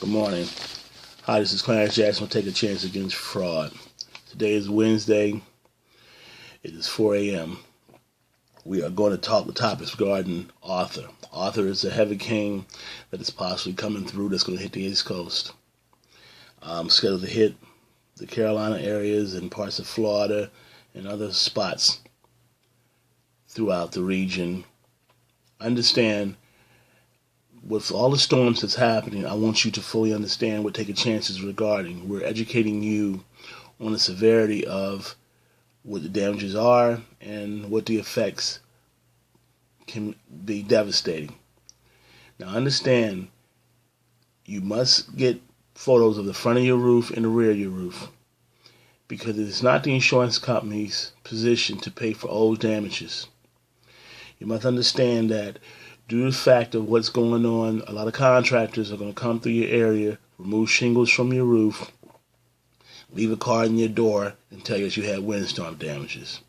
Good morning. Hi, this is Clarence Jackson. We'll take a chance against fraud. Today is Wednesday. It is 4 a.m. We are going to talk the topics regarding Arthur. Arthur is a heavy king that is possibly coming through that's going to hit the East Coast. Scheduled to hit the Carolina areas and parts of Florida and other spots throughout the region. Understand, with all the storms that's happening, I want you to fully understand what taking chances regarding. We're educating you on the severity of what the damages are and what the effects can be devastating. Now understand, you must get photos of the front of your roof and the rear of your roof, because it is not the insurance company's position to pay for old damages. You must understand that due to the fact of what's going on, a lot of contractors are going to come through your area, remove shingles from your roof, leave a card in your door, and tell you that you had windstorm damages.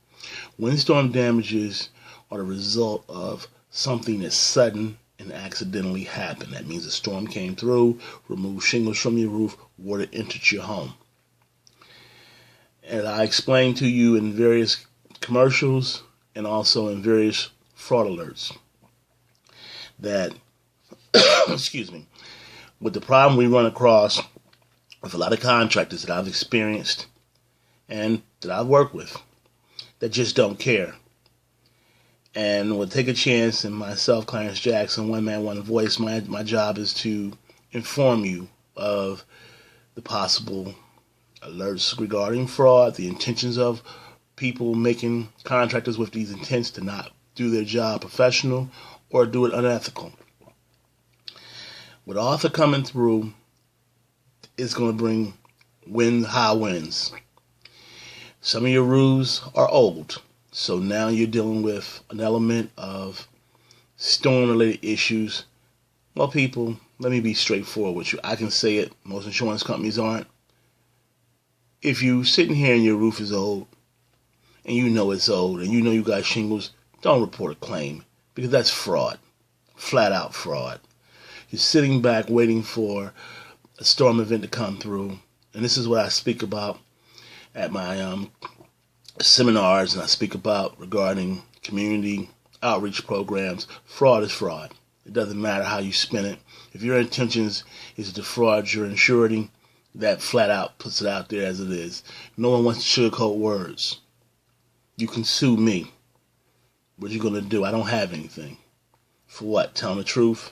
Windstorm damages are the result of something that's sudden and accidentally happened. That means a storm came through, removed shingles from your roof, water entered your home. And I explained to you in various commercials and also in various fraud alerts that, excuse me, with the problem we run across with a lot of contractors that I've experienced and that I've worked with that just don't care. And will take a chance, and myself, Clarence Jackson, one man, one voice, my job is to inform you of the possible alerts regarding fraud, the intentions of people making contractors with these intents to not do their job professional or do it unethical. With Arthur coming through, it's going to bring high winds. Some of your roofs are old, so now you're dealing with an element of storm-related issues. Well, people, let me be straightforward with you. I can say it. Most insurance companies aren't. If you sitting here and your roof is old, and you know it's old, and you know you got shingles, don't report a claim, because that's fraud. Flat out fraud. You're sitting back waiting for a storm event to come through, and this is what I speak about at my seminars, and I speak about regarding community outreach programs. Fraud is fraud. It doesn't matter how you spin it. If your intentions is to defraud your insurity, that flat out puts it out there as it is. No one wants to sugarcoat words. You can sue me. What are you going to do? I don't have anything. For what? Telling the truth?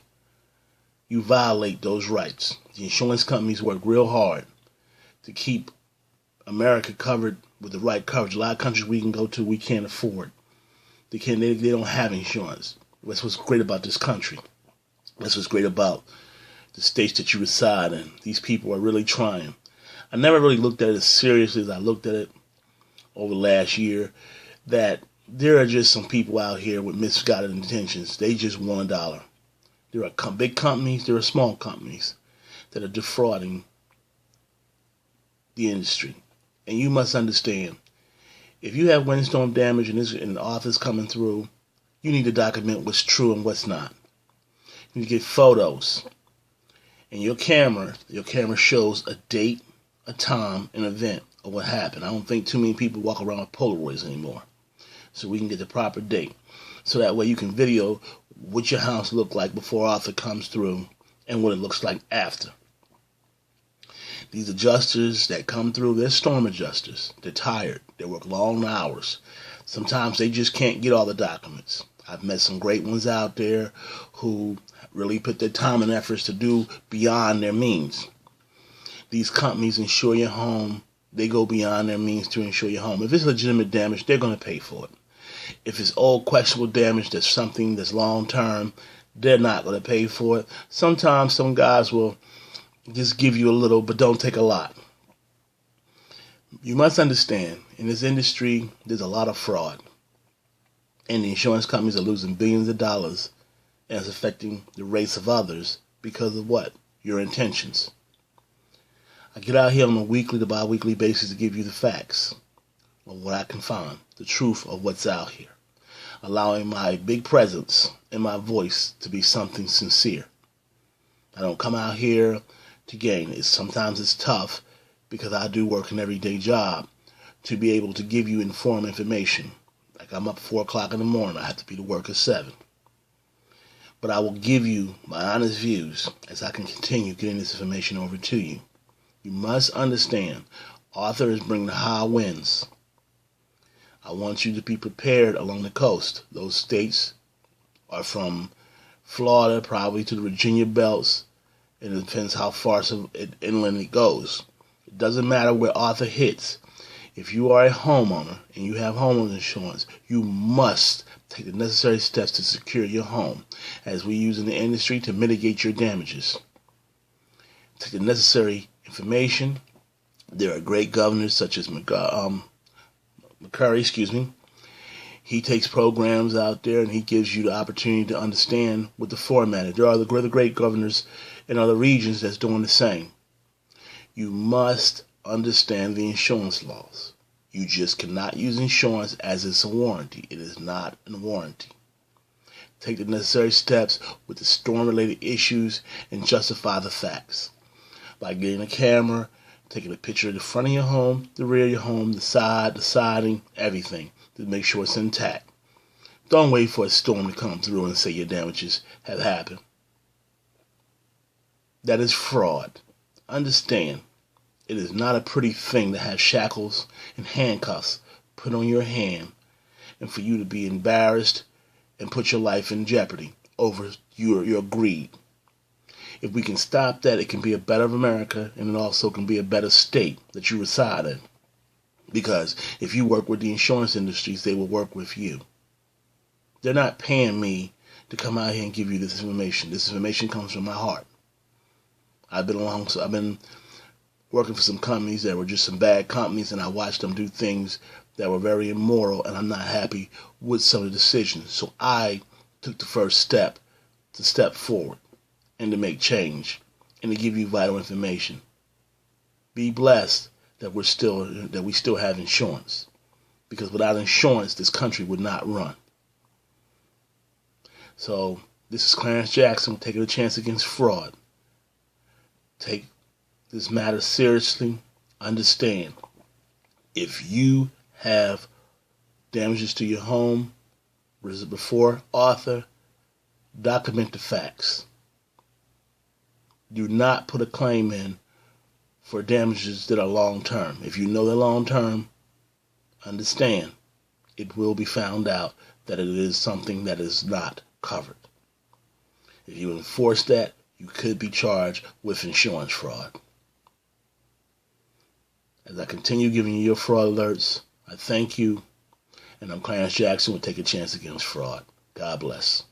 You violate those rights. The insurance companies work real hard to keep America covered with the right coverage. A lot of countries we can go to, we can't afford. They don't have insurance. That's what's great about this country. That's what's great about the states that you reside in. These people are really trying. I never really looked at it as seriously as I looked at it over the last year, that there are just some people out here with misguided intentions. They just want a dollar. There are big companies, there are small companies that are defrauding the industry. And you must understand, if you have windstorm damage and the Arthur's coming through, you need to document what's true and what's not. You need to get photos. And your camera shows a date, a time, an event of what happened. I don't think too many people walk around with Polaroids anymore. So we can get the proper date. So that way you can video what your house looked like before Arthur comes through and what it looks like after. These adjusters that come through, they're storm adjusters. They're tired. They work long hours. Sometimes they just can't get all the documents. I've met some great ones out there who really put their time and efforts to do beyond their means. These companies insure your home. They go beyond their means to insure your home. If it's legitimate damage, they're going to pay for it. If it's old questionable damage, that's something that's long term, they're not going to pay for it. Sometimes some guys will just give you a little, but don't take a lot. You must understand, in this industry, there's a lot of fraud. And the insurance companies are losing billions of dollars, and it's affecting the rates of others because of what? Your intentions. I get out here on a weekly to bi-weekly basis to give you the facts of what I can find, the truth of what's out here, allowing my big presence and my voice to be something sincere. I don't come out here to gain. Sometimes it's tough because I do work an everyday job to be able to give you informed information. Like I'm up 4 o'clock in the morning. I have to be to work at 7. But I will give you my honest views as I can continue getting this information over to you. You must understand, Arthur is bringing high winds. I want you to be prepared along the coast. Those states are from Florida probably to the Virginia belts, and it depends how far inland it goes. It doesn't matter where Arthur hits. If you are a homeowner and you have homeowners insurance, you must take the necessary steps to secure your home, as we use in the industry, to mitigate your damages. Take the necessary information. There are great governors such as McCurry, He takes programs out there and he gives you the opportunity to understand what the format is. There are the great governors in other regions that's doing the same. You must understand the insurance laws. You just cannot use insurance as it's a warranty. It is not a warranty. Take the necessary steps with the storm-related issues and justify the facts by getting a camera, taking a picture of the front of your home, the rear of your home, the side, the siding, everything to make sure it's intact. Don't wait for a storm to come through and say your damages have happened. That is fraud. Understand, it is not a pretty thing to have shackles and handcuffs put on your hand and for you to be embarrassed and put your life in jeopardy over your greed. If we can stop that, it can be a better America, and it also can be a better state that you reside in. Because if you work with the insurance industries, they will work with you. They're not paying me to come out here and give you this information. This information comes from my heart. I've been working for some companies that were just some bad companies, and I watched them do things that were very immoral, and I'm not happy with some of the decisions. So I took the first step to step forward and to make change and to give you vital information. Be blessed that we still have insurance, because without insurance, this country would not run. So this is Clarence Jackson taking a chance against fraud. Take this matter seriously. Understand, if you have damages to your home before Arthur, document the facts. Do not put a claim in for damages that are long-term. If you know they're long-term, understand it will be found out that it is something that is not covered. If you enforce that, you could be charged with insurance fraud. As I continue giving you your fraud alerts, I thank you, and I'm Clarence Jackson with Take a Chance Against Fraud. God bless.